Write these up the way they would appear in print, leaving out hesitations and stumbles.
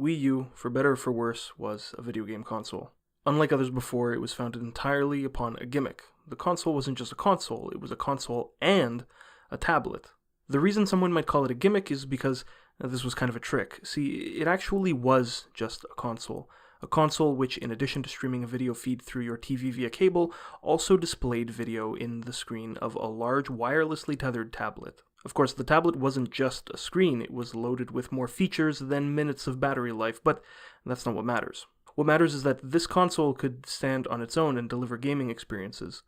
Wii U, for better or for worse, was a video game console. Unlike others before, it was founded entirely upon a gimmick. The console wasn't just a console, it was a console and a tablet. The reason someone might call it a gimmick is because this was kind of a trick. See, it actually was just a console. A console which, in addition to streaming a video feed through your TV via cable, also displayed video in the screen of a large wirelessly tethered tablet. Of course, the tablet wasn't just a screen, it was loaded with more features than minutes of battery life, but that's not what matters. What matters is that this console could stand on its own and deliver gaming experiences.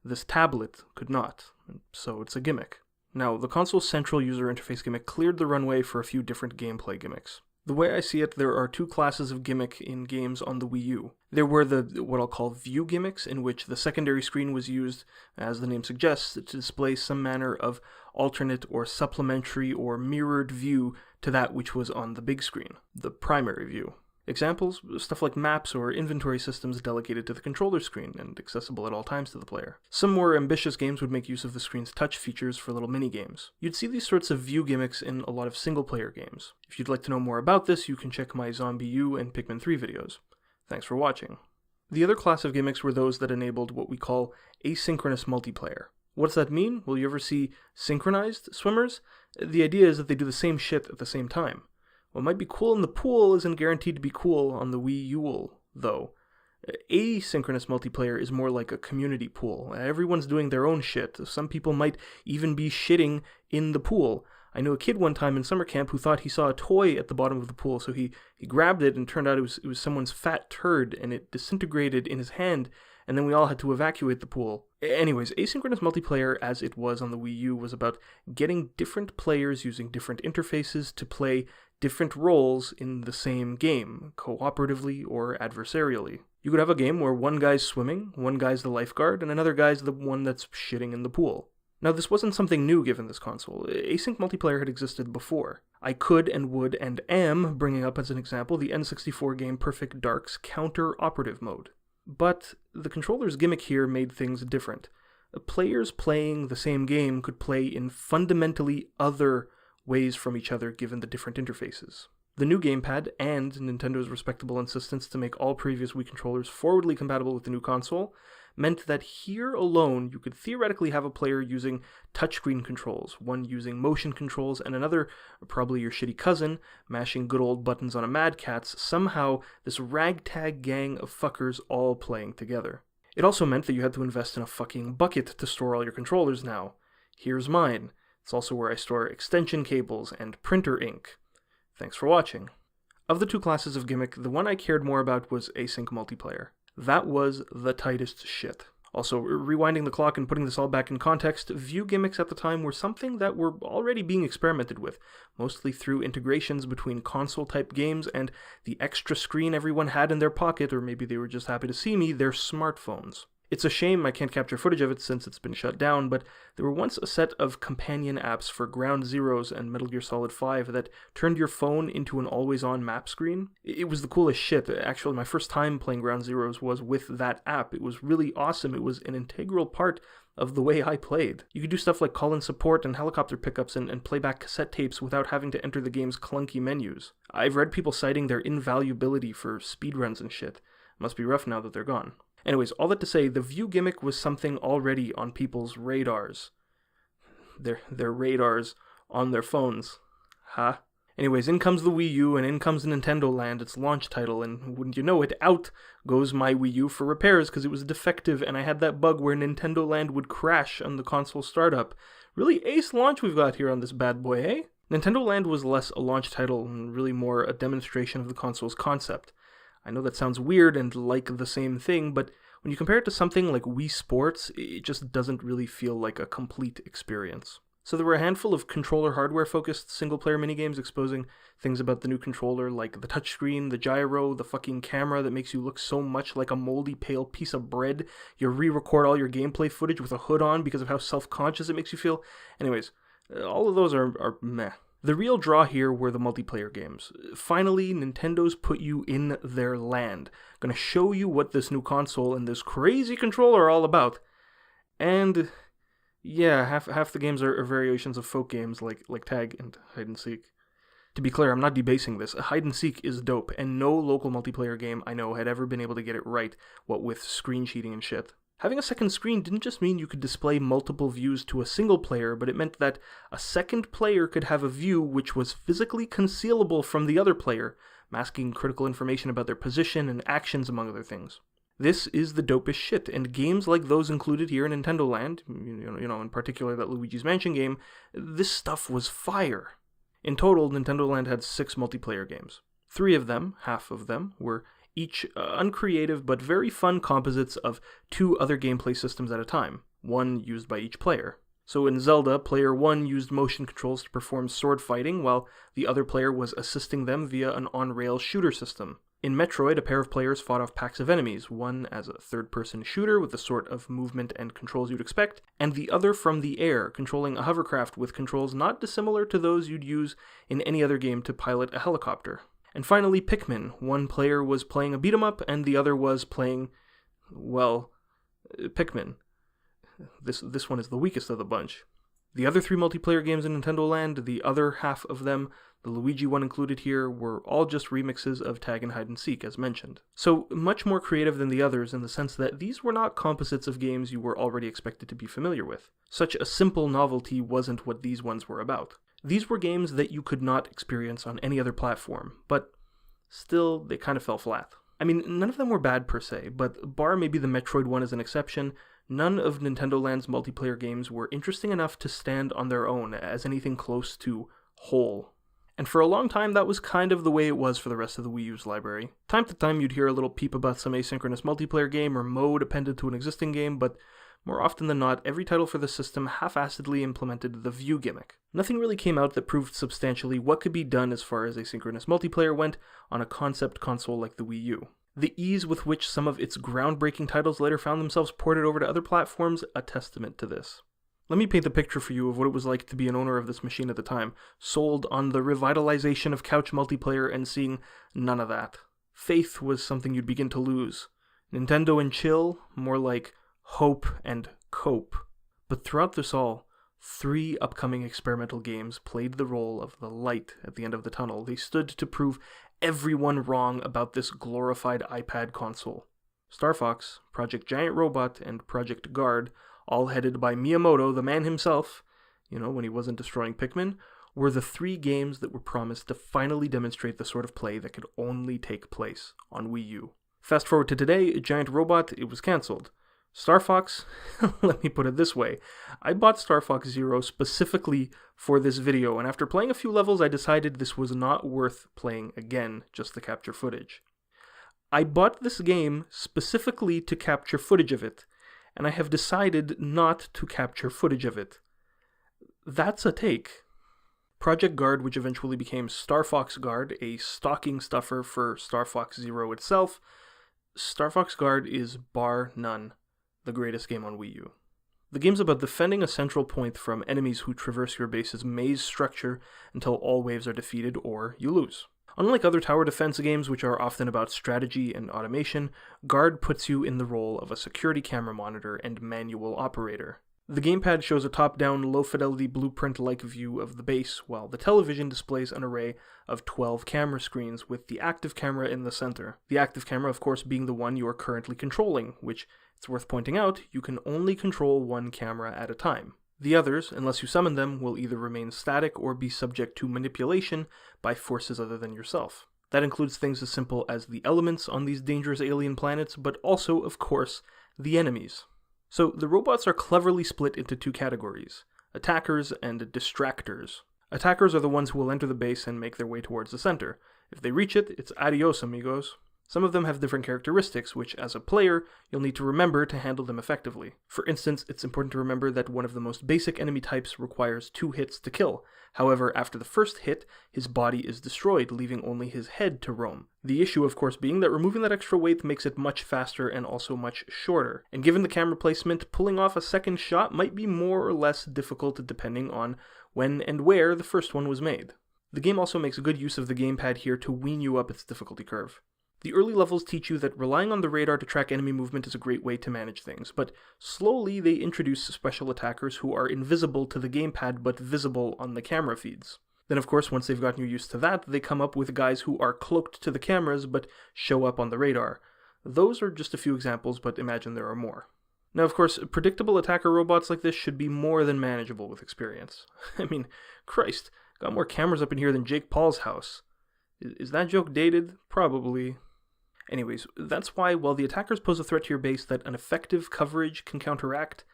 This tablet could not, so it's a gimmick. Now, the console's central user interface gimmick cleared the runway for a few different gameplay gimmicks. The way I see it, there are two classes of gimmick in games on the Wii U. There were what I'll call view gimmicks, in which the secondary screen was used, as the name suggests, to display some manner of alternate or supplementary or mirrored view to that which was on the big screen, the primary view. Examples, stuff like maps or inventory systems delegated to the controller screen and accessible at all times to the player. Some more ambitious games would make use of the screen's touch features for little mini-games. You'd see these sorts of view gimmicks in a lot of single-player games. If you'd like to know more about this, you can check my Zombie U and Pikmin 3 videos. Thanks for watching. The other class of gimmicks were those that enabled what we call asynchronous multiplayer. What does that mean? Well, you ever see synchronized swimmers? The idea is that they do the same shit at the same time. What might be cool in the pool isn't guaranteed to be cool on the Wii U, though. Asynchronous multiplayer is more like a community pool. Everyone's doing their own shit. Some people might even be shitting in the pool. I knew a kid one time in summer camp who thought he saw a toy at the bottom of the pool, so he grabbed it and turned out it was someone's fat turd, and it disintegrated in his hand, and then we all had to evacuate the pool. Anyways, asynchronous multiplayer, as it was on the Wii U, was about getting different players using different interfaces to play different roles in the same game, cooperatively or adversarially. You could have a game where one guy's swimming, one guy's the lifeguard, and another guy's the one that's shitting in the pool. Now, this wasn't something new given this console. Async multiplayer had existed before. I could and would and am bringing up as an example the N64 game Perfect Dark's counter-operative mode. But the controller's gimmick here made things different. Players playing the same game could play in fundamentally other ways from each other given the different interfaces. The new gamepad and Nintendo's respectable insistence to make all previous Wii controllers forwardly compatible with the new console meant that here alone you could theoretically have a player using touchscreen controls, one using motion controls, and another, probably your shitty cousin, mashing good old buttons on a Mad Catz, somehow this ragtag gang of fuckers all playing together. It also meant that you had to invest in a fucking bucket to store all your controllers now. Here's mine. It's also where I store extension cables and printer ink. Thanks for watching. Of the two classes of gimmick, the one I cared more about was async multiplayer. That was the tightest shit. Also, rewinding the clock and putting this all back in context, view gimmicks at the time were something that were already being experimented with, mostly through integrations between console-type games and the extra screen everyone had in their pocket, or maybe they were just happy to see me, their smartphones. It's a shame I can't capture footage of it since it's been shut down, but there were once a set of companion apps for Ground Zeroes and Metal Gear Solid 5 that turned your phone into an always-on map screen. It was the coolest shit. Actually, my first time playing Ground Zeroes was with that app. It was really awesome. It was an integral part of the way I played. You could do stuff like call in support and helicopter pickups and play back cassette tapes without having to enter the game's clunky menus. I've read people citing their invaluability for speedruns and shit. Must be rough now that they're gone. Anyways, all that to say, the view gimmick was something already on people's radars. Their radars on their phones. Huh? Anyways, in comes the Wii U, and in comes Nintendo Land, its launch title, and wouldn't you know it, out goes my Wii U for repairs because it was defective, and I had that bug where Nintendo Land would crash on the console startup. Really ace launch we've got here on this bad boy, eh? Nintendo Land was less a launch title and really more a demonstration of the console's concept. I know that sounds weird and like the same thing, but when you compare it to something like Wii Sports, it just doesn't really feel like a complete experience. So there were a handful of controller hardware-focused single-player minigames exposing things about the new controller like the touchscreen, the gyro, the fucking camera that makes you look so much like a moldy, pale piece of bread. You re-record all your gameplay footage with a hood on because of how self-conscious it makes you feel. Anyways, all of those are meh. The real draw here were the multiplayer games. Finally, Nintendo's put you in their land. Gonna show you what this new console and this crazy controller are all about. And yeah, half the games are variations of folk games like tag and hide and seek. To be clear, I'm not debasing this. Hide and Seek is dope, and no local multiplayer game I know had ever been able to get it right, what with screen cheating and shit. Having a second screen didn't just mean you could display multiple views to a single player, but it meant that a second player could have a view which was physically concealable from the other player, masking critical information about their position and actions, among other things. This is the dopest shit, and games like those included here in Nintendo Land, in particular that Luigi's Mansion game, this stuff was fire. In total, Nintendo Land had 6 multiplayer games. 3 of them, half of them, were each uncreative but very fun composites of 2 other gameplay systems at a time, one used by each player. So in Zelda, player 1 used motion controls to perform sword fighting, while the other player was assisting them via an on-rail shooter system. In Metroid, a pair of players fought off packs of enemies, one as a third-person shooter with the sort of movement and controls you'd expect, and the other from the air, controlling a hovercraft with controls not dissimilar to those you'd use in any other game to pilot a helicopter. And finally, Pikmin. One player was playing a beat-em-up, and the other was playing, Pikmin. This one is the weakest of the bunch. The other 3 multiplayer games in Nintendo Land, the other half of them, the Luigi one included here, were all just remixes of Tag and Hide and Seek, as mentioned. So, much more creative than the others in the sense that these were not composites of games you were already expected to be familiar with. Such a simple novelty wasn't what these ones were about. These were games that you could not experience on any other platform, but still, they kind of fell flat. I mean, none of them were bad per se, but bar maybe the Metroid one as an exception, none of Nintendo Land's multiplayer games were interesting enough to stand on their own as anything close to whole. And for a long time, that was kind of the way it was for the rest of the Wii U's library. Time to time, you'd hear a little peep about some asynchronous multiplayer game or mode appended to an existing game, but more often than not, every title for the system half-assedly implemented the view gimmick. Nothing really came out that proved substantially what could be done as far as asynchronous multiplayer went on a concept console like the Wii U. The ease with which some of its groundbreaking titles later found themselves ported over to other platforms, a testament to this. Let me paint the picture for you of what it was like to be an owner of this machine at the time, sold on the revitalization of couch multiplayer and seeing none of that. Faith was something you'd begin to lose. Nintendo and chill, more like hope and cope. But throughout this all, 3 upcoming experimental games played the role of the light at the end of the tunnel. They stood to prove everyone wrong about this glorified iPad console. Star Fox, Project Giant Robot, and Project Guard, all headed by Miyamoto, the man himself, when he wasn't destroying Pikmin, were the 3 games that were promised to finally demonstrate the sort of play that could only take place on Wii U. Fast forward to today, Giant Robot, it was cancelled. Star Fox, let me put it this way, I bought Star Fox Zero specifically for this video, and after playing a few levels I decided this was not worth playing again just to capture footage. I bought this game specifically to capture footage of it, and I have decided not to capture footage of it. That's a take. Project Guard, which eventually became Star Fox Guard, a stocking stuffer for Star Fox Zero itself, Star Fox Guard is bar none the greatest game on Wii U. The game's about defending a central point from enemies who traverse your base's maze structure until all waves are defeated or you lose. Unlike other tower defense games, which are often about strategy and automation, Guard puts you in the role of a security camera monitor and manual operator. The gamepad shows a top-down, low-fidelity blueprint-like view of the base, while the television displays an array of 12 camera screens with the active camera in the center. The active camera, of course, being the one you are currently controlling, which, it's worth pointing out, you can only control one camera at a time. The others, unless you summon them, will either remain static or be subject to manipulation by forces other than yourself. That includes things as simple as the elements on these dangerous alien planets, but also, of course, the enemies. So, the robots are cleverly split into 2 categories, attackers and distractors. Attackers are the ones who will enter the base and make their way towards the center. If they reach it, it's adios, amigos. Some of them have different characteristics, which, as a player, you'll need to remember to handle them effectively. For instance, it's important to remember that one of the most basic enemy types requires 2 hits to kill. However, after the first hit, his body is destroyed, leaving only his head to roam. The issue, of course, being that removing that extra weight makes it much faster and also much shorter. And given the camera placement, pulling off a second shot might be more or less difficult depending on when and where the first one was made. The game also makes good use of the gamepad here to wean you up its difficulty curve. The early levels teach you that relying on the radar to track enemy movement is a great way to manage things, but slowly they introduce special attackers who are invisible to the gamepad but visible on the camera feeds. Then of course, once they've gotten you used to that, they come up with guys who are cloaked to the cameras but show up on the radar. Those are just a few examples, but imagine there are more. Now of course, predictable attacker robots like this should be more than manageable with experience. I mean, Christ, got more cameras up in here than Jake Paul's house. Is that joke dated? Probably. Anyways, that's why while the attackers pose a threat to your base that an effective coverage can counteract,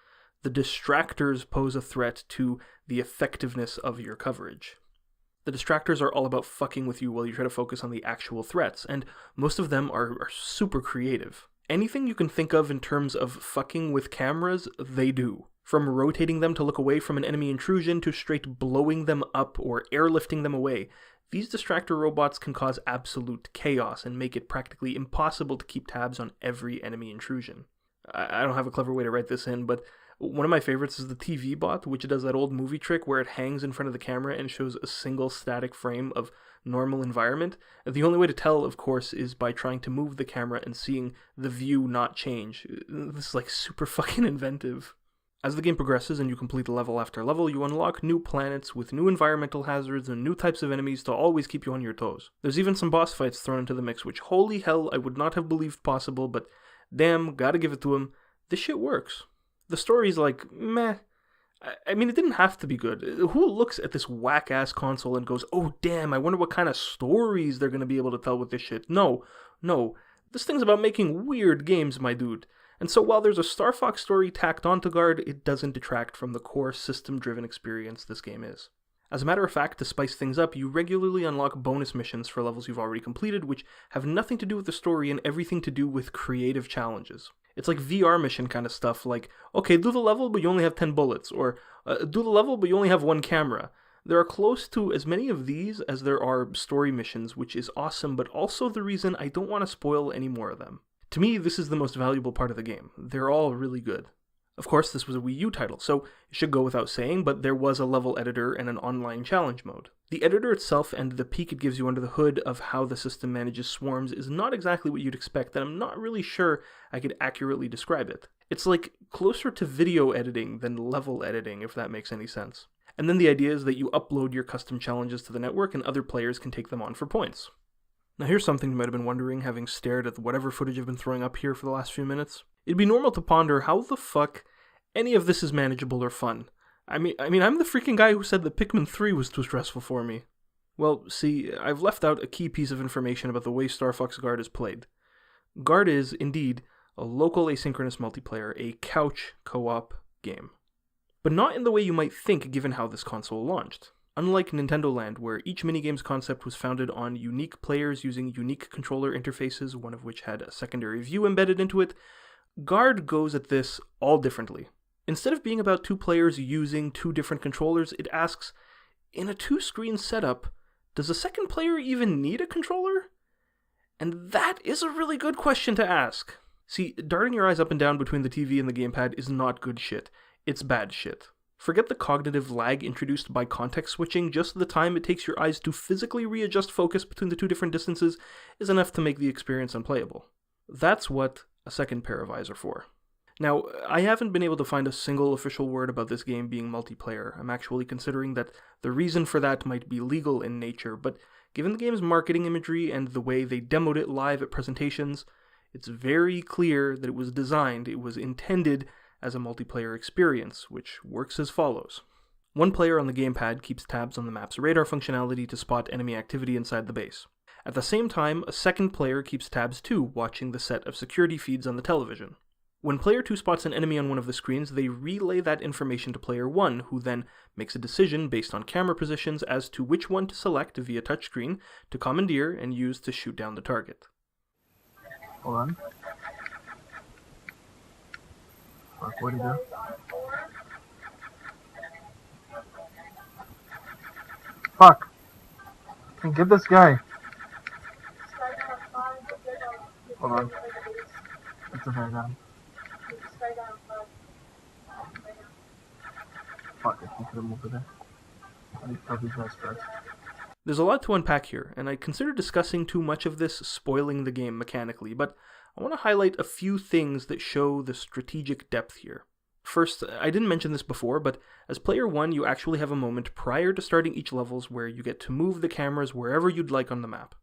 the distractors pose a threat to the effectiveness of your coverage. The distractors are all about fucking with you while you try to focus on the actual threats, and most of them are super creative. Anything you can think of in terms of fucking with cameras, they do. From rotating them to look away from an enemy intrusion to straight blowing them up or airlifting them away, these distractor robots can cause absolute chaos and make it practically impossible to keep tabs on every enemy intrusion. I don't have a clever way to write this in, but one of my favorites is the TV bot, which does that old movie trick where it hangs in front of the camera and shows a single static frame of normal environment. The only way to tell, of course, is by trying to move the camera and seeing the view not change. This is like super fucking inventive. As the game progresses and you complete level after level, you unlock new planets with new environmental hazards and new types of enemies to always keep you on your toes. There's even some boss fights thrown into the mix, which holy hell I would not have believed possible, but damn, gotta give it to him, this shit works. The story's like, meh. I mean, it didn't have to be good. Who looks at this whack-ass console and goes, oh damn, I wonder what kind of stories they're gonna be able to tell with this shit? No. This thing's about making weird games, my dude. And so while there's a Star Fox story tacked onto Guard, it doesn't detract from the core system-driven experience this game is. As a matter of fact, to spice things up, you regularly unlock bonus missions for levels you've already completed, which have nothing to do with the story and everything to do with creative challenges. It's like VR mission kind of stuff, like, okay, do the level, but you only have 10 bullets, or do the level, but you only have one camera. There are close to as many of these as there are story missions, which is awesome, but also the reason I don't want to spoil any more of them. To me, this is the most valuable part of the game. They're all really good. Of course, this was a Wii U title, so it should go without saying, but there was a level editor and an online challenge mode. The editor itself and the peek it gives you under the hood of how the system manages swarms is not exactly what you'd expect, and I'm not really sure I could accurately describe it. It's like closer to video editing than level editing, if that makes any sense. And then the idea is that you upload your custom challenges to the network and other players can take them on for points. Now here's something you might have been wondering, having stared at whatever footage I've been throwing up here for the last few minutes. It'd be normal to ponder how the fuck any of this is manageable or fun. I mean, I'm the freaking guy who said that Pikmin 3 was too stressful for me. Well, see, I've left out a key piece of information about the way Star Fox Guard is played. Guard is, indeed, a local asynchronous multiplayer, a couch co-op game. But not in the way you might think given how this console launched. Unlike Nintendo Land, where each minigame's concept was founded on unique players using unique controller interfaces, one of which had a secondary view embedded into it, Guard goes at this all differently. Instead of being about two players using two different controllers, it asks, in a two-screen setup, does a second player even need a controller? And that is a really good question to ask. See, darting your eyes up and down between the TV and the gamepad is not good shit. It's bad shit. Forget the cognitive lag introduced by context switching, just the time it takes your eyes to physically readjust focus between the two different distances is enough to make the experience unplayable. That's what a second pair of eyes are for. Now, I haven't been able to find a single official word about this game being multiplayer. I'm actually considering that the reason for that might be legal in nature, but given the game's marketing imagery and the way they demoed it live at presentations, it's very clear that it was intended as a multiplayer experience, which works as follows. One player on the gamepad keeps tabs on the map's radar functionality to spot enemy activity inside the base. At the same time, a second player keeps tabs too, watching the set of security feeds on the television. When player 2 spots an enemy on one of the screens, they relay that information to player 1, who then makes a decision based on camera positions as to which one to select via touchscreen to commandeer and use to shoot down the target. Hold on. Fuck, where'd he go? Fuck! Can't get this guy! Hold on. It's okay, I got him. Fuck, I can't put him over there. I need to kill these guys first. There's a lot to unpack here, and I consider discussing too much of this spoiling the game mechanically, but I want to highlight a few things that show the strategic depth here. First, I didn't mention this before, but as player 1, you actually have a moment prior to starting each levels where you get to move the cameras wherever you'd like on the map.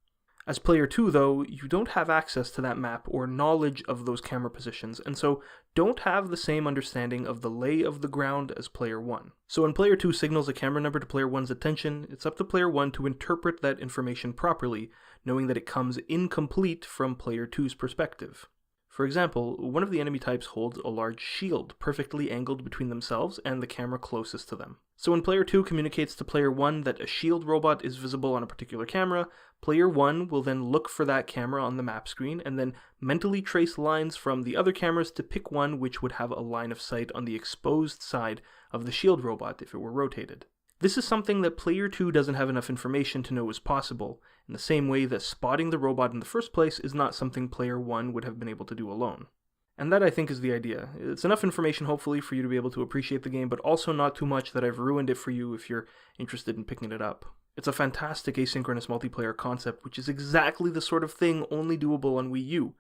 As player 2, though, you don't have access to that map or knowledge of those camera positions, and so don't have the same understanding of the lay of the ground as player 1. So when player 2 signals a camera number to player 1's attention, it's up to player 1 to interpret that information properly, knowing that it comes incomplete from player 2's perspective. For example, one of the enemy types holds a large shield, perfectly angled between themselves and the camera closest to them. So when player 2 communicates to player 1 that a shield robot is visible on a particular camera, player 1 will then look for that camera on the map screen and then mentally trace lines from the other cameras to pick one which would have a line of sight on the exposed side of the shield robot if it were rotated. This is something that player 2 doesn't have enough information to know is possible, in the same way that spotting the robot in the first place is not something player 1 would have been able to do alone. And that, I think, is the idea. It's enough information, hopefully, for you to be able to appreciate the game, but also not too much that I've ruined it for you if you're interested in picking it up. It's a fantastic asynchronous multiplayer concept, which is exactly the sort of thing only doable on Wii U.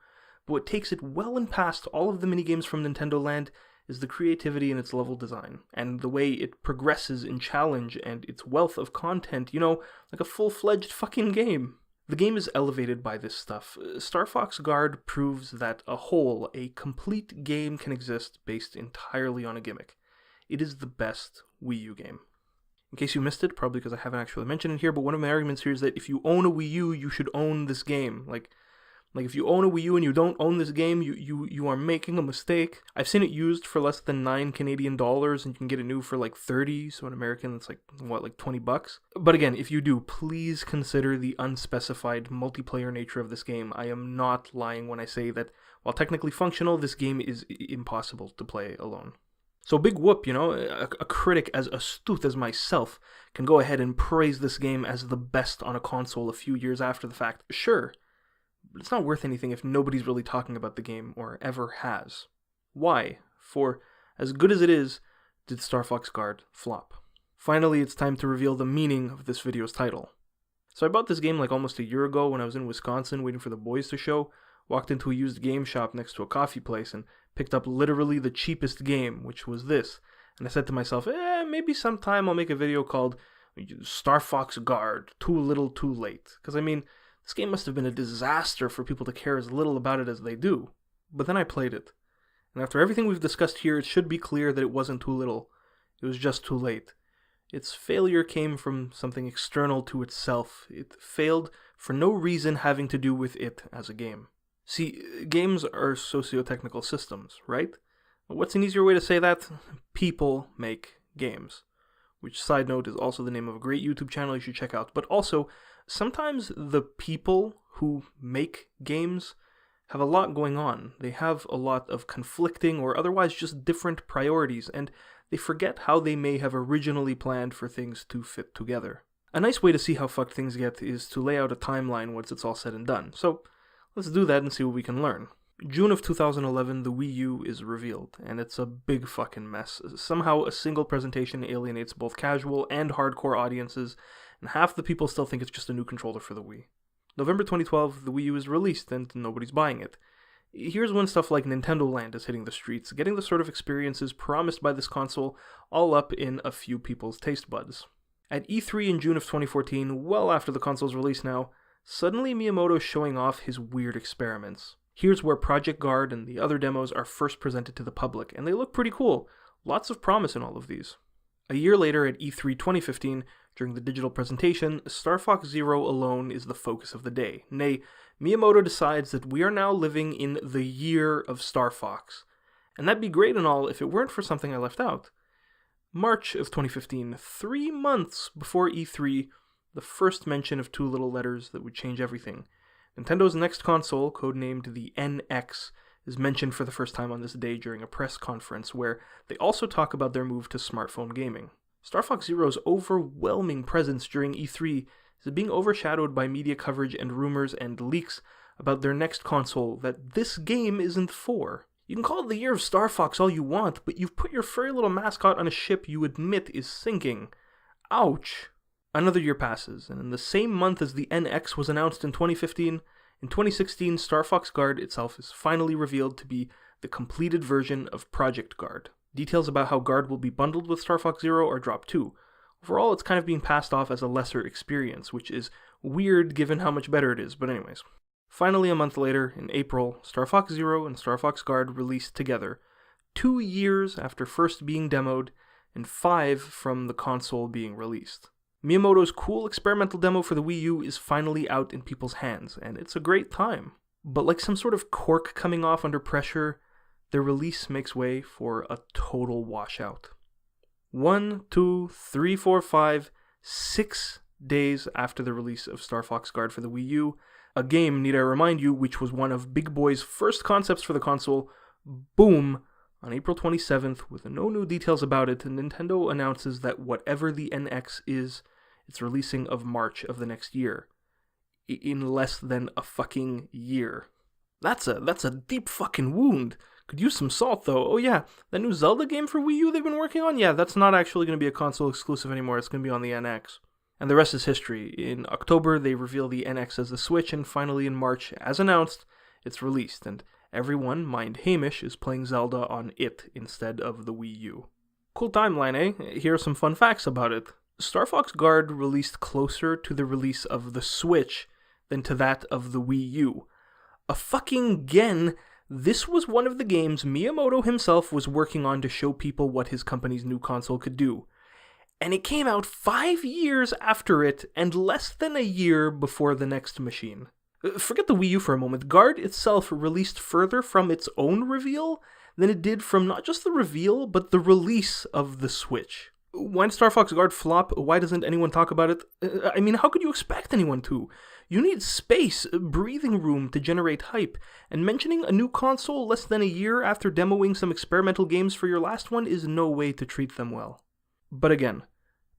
But what takes it well and past all of the minigames from Nintendo Land is the creativity in its level design, and the way it progresses in challenge and its wealth of content, like a full-fledged fucking game. The game is elevated by this stuff. Star Fox Guard proves that a complete game can exist based entirely on a gimmick. It is the best Wii U game. In case you missed it, probably because I haven't actually mentioned it here, but one of my arguments here is that if you own a Wii U, you should own this game. Like if you own a Wii U and you don't own this game, you are making a mistake. I've seen it used for less than $9 Canadian, and you can get it new for like 30, so in American it's like $20. But again, if you do, please consider the unspecified multiplayer nature of this game. I am not lying when I say that while technically functional, this game is impossible to play alone. So big whoop, a critic as astute as myself can go ahead and praise this game as the best on a console a few years after the fact. Sure. But it's not worth anything if nobody's really talking about the game, or ever has. Why? For, as good as it is, did Star Fox Guard flop? Finally, it's time to reveal the meaning of this video's title. So I bought this game like almost a year ago when I was in Wisconsin waiting for the boys to show, walked into a used game shop next to a coffee place, and picked up literally the cheapest game, which was this. And I said to myself, maybe sometime I'll make a video called Star Fox Guard, Too Little Too Late. Because this game must have been a disaster for people to care as little about it as they do. But then I played it. And after everything we've discussed here, it should be clear that it wasn't too little. It was just too late. Its failure came from something external to itself. It failed for no reason having to do with it as a game. See, games are socio-technical systems, right? What's an easier way to say that? People make games. Which, side note, is also the name of a great YouTube channel you should check out. But also, sometimes the people who make games have a lot going on. They have a lot of conflicting or otherwise just different priorities, and they forget how they may have originally planned for things to fit together. A nice way to see how fucked things get is to lay out a timeline once it's all said and done. So, let's do that and see what we can learn. June of 2011, the Wii U is revealed, and it's a big fucking mess. Somehow, a single presentation alienates both casual and hardcore audiences, and half the people still think it's just a new controller for the Wii. November 2012, the Wii U is released, and nobody's buying it. Here's when stuff like Nintendo Land is hitting the streets, getting the sort of experiences promised by this console all up in a few people's taste buds. At E3 in June of 2014, well after the console's release now, suddenly Miyamoto's showing off his weird experiments. Here's where Project Guard and the other demos are first presented to the public, and they look pretty cool. Lots of promise in all of these. A year later at E3 2015, during the digital presentation, Star Fox Zero alone is the focus of the day. Nay, Miyamoto decides that we are now living in the year of Star Fox. And that'd be great and all if it weren't for something I left out. March of 2015, 3 months before E3, the first mention of two little letters that would change everything. Nintendo's next console, codenamed the NX, is mentioned for the first time on this day during a press conference where they also talk about their move to smartphone gaming. Star Fox Zero's overwhelming presence during E3 is being overshadowed by media coverage and rumors and leaks about their next console that this game isn't for. You can call it the year of Star Fox all you want, but you've put your furry little mascot on a ship you admit is sinking. Ouch. Another year passes, and in the same month as the NX was announced in 2015, in 2016, Star Fox Guard itself is finally revealed to be the completed version of Project Guard. Details about how Guard will be bundled with Star Fox Zero are dropped too. Overall, it's kind of being passed off as a lesser experience, which is weird given how much better it is, but anyways. Finally, a month later, in April, Star Fox Zero and Star Fox Guard released together, 2 years after first being demoed, and 5 from the console being released. Miyamoto's cool experimental demo for the Wii U is finally out in people's hands, and it's a great time. But like some sort of cork coming off under pressure, their release makes way for a total washout. 1, 2, 3, 4, 5, 6 days after the release of Star Fox Guard for the Wii U, a game, need I remind you, which was one of Big Boy's first concepts for the console, boom, on April 27th, with no new details about it, Nintendo announces that whatever the NX is, it's releasing of March of the next year. In less than a fucking year. That's a deep fucking wound. Could use some salt though. Oh yeah, that new Zelda game for Wii U they've been working on? Yeah, that's not actually going to be a console exclusive anymore, it's going to be on the NX. And the rest is history. In October, they reveal the NX as the Switch, and finally in March, as announced, it's released, and everyone, mind Hamish, is playing Zelda on it instead of the Wii U. Cool timeline, eh? Here are some fun facts about it. Star Fox Guard released closer to the release of the Switch than to that of the Wii U. Again, this was one of the games Miyamoto himself was working on to show people what his company's new console could do. And it came out 5 years after it, and less than a year before the next machine. Forget the Wii U for a moment. Guard itself released further from its own reveal than it did from not just the reveal, but the release of the Switch. Why did Star Fox Guard flop? Why doesn't anyone talk about it? I mean, how could you expect anyone to? You need space, breathing room to generate hype, and mentioning a new console less than a year after demoing some experimental games for your last one is no way to treat them well. But again,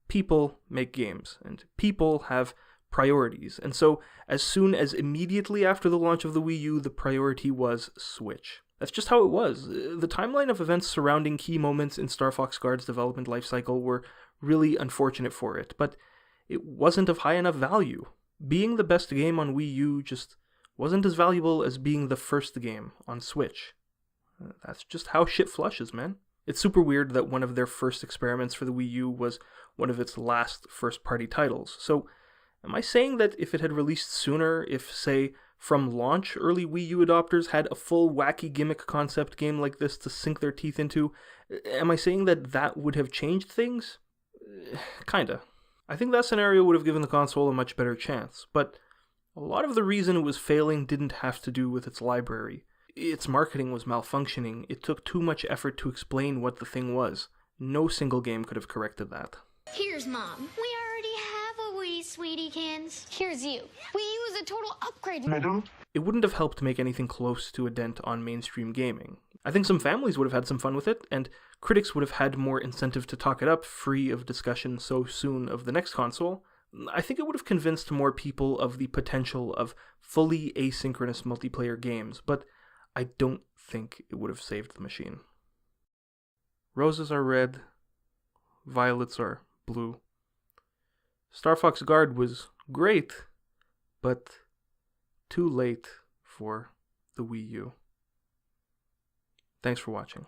people make games, and people have priorities, and so as soon as immediately after the launch of the Wii U, the priority was Switch. That's just how it was. The timeline of events surrounding key moments in Star Fox Guard's development lifecycle were really unfortunate for it, but it wasn't of high enough value. Being the best game on Wii U just wasn't as valuable as being the first game on Switch. That's just how shit flushes, man. It's super weird that one of their first experiments for the Wii U was one of its last first-party titles. So, am I saying that if it had released sooner, if, say, from launch, early Wii U adopters had a full wacky gimmick concept game like this to sink their teeth into, am I saying that that would have changed things? Kinda. I think that scenario would have given the console a much better chance, but a lot of the reason it was failing didn't have to do with its library. Its marketing was malfunctioning. It took too much effort to explain what the thing was. No single game could have corrected that. Here's Mom. We already have a Wii, Sweetiekins. Here's you. Wii U is a total upgrade. It wouldn't have helped make anything close to a dent on mainstream gaming. I think some families would have had some fun with it, and critics would have had more incentive to talk it up, free of discussion so soon of the next console. I think it would have convinced more people of the potential of fully asynchronous multiplayer games, but I don't think it would have saved the machine. Roses are red, violets are blue. Star Fox Guard was great, but too late for the Wii U. Thanks for watching.